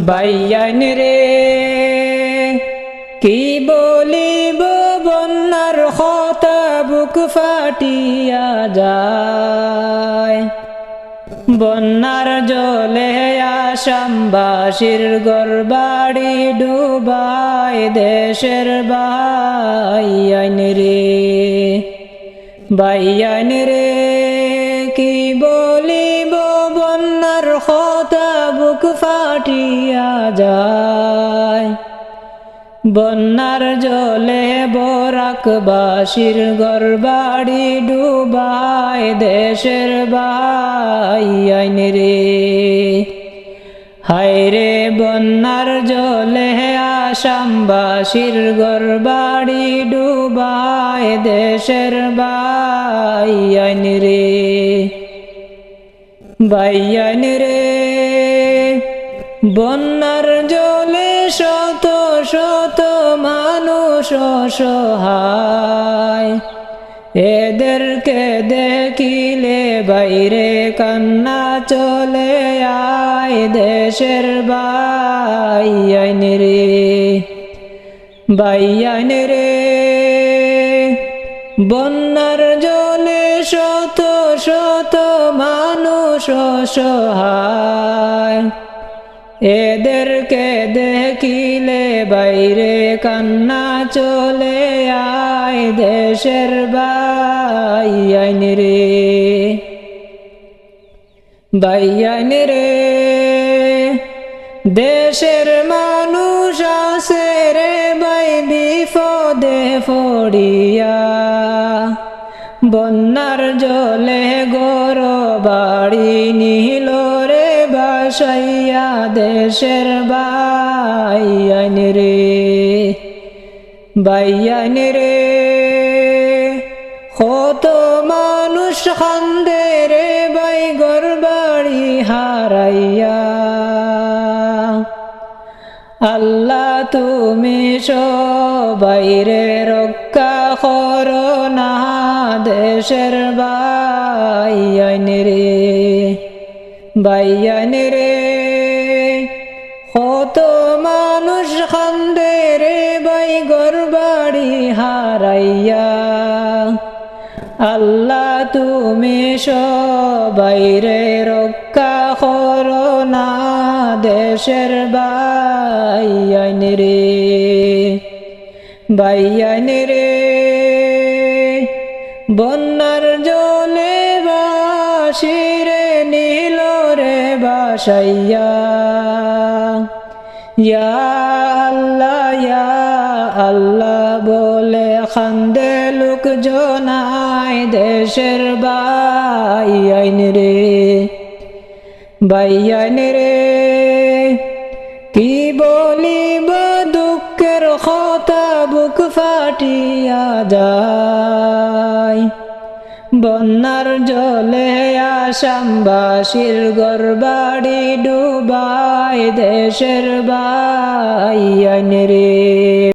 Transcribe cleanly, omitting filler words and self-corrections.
বাইয়ান রে কি বলিব বন্যার কথা বুক ফাটিয়া যায়। বন্যার জলে আসামবাসীর ঘরবাড়ি ডুবায় দেশের বাইয়ান রে। বাইয়ান রে কি বলিব বন্যার কথা বুক ফাটিয়া যায়। বন্যার জলে বরাকবাসীর ঘরবাড়ি ডুবায় দেশের বাইয়ান রে। হায়রে বন্যার জলে আসামবাসীর ঘরবাড়ি ডুবায় দেশের বাইয়ান রে। বাইয়ান রে বন্যার জলে শত শত মানুষ অসহায়। এদেরকে দেখিলে বাইরে কান্না চলে আয় দেশের বাইয়ান রে। বাইয়ান রে বন্যার জলে শত শত মানুষ অসহায়। এদেরকে দেখিলে বাইরে কান্না চলে আয় দেশের বাইয়ান রে। বাইয়ান রে দেশের মানুষ আছে রে বাই বিপদে পড়িয়া। বন্যার জলে ঘর বাড়ি নিল রে বাসাইয়া দেশের বাইয়ান রে। বাইয়ান রে কত মানুষ কান্দে রে বাই ঘর বাড়ি হারাইয়া। আল্লাহ তুমি সবাইরে রক্ষা করো না দেশের বাইয়ান রে। বাইয়ান রে কত মানুষ কান্দে রে বাই ঘর বাড়ি হারাইয়া। আল্লাহ তুমি সবাইরে রক্ষা করো না দেশের বাইয়ান রে। বাইয়ান রে বন্যার জলে বাসিরে নিল রে বাসাইয়া। ইয়া আল্লাহ ইয়া আল্লাহ বলে কান্দে লোকজনায় দেশের বাইয়ান রে। বাইয়ান রে কি বলিব দুঃখের কথা বুক ফাটিয়া যায়। বন্যার জলে আসামবাসীর ঘরবাড়ি ডুবায় দেশের বাইয়ান রে।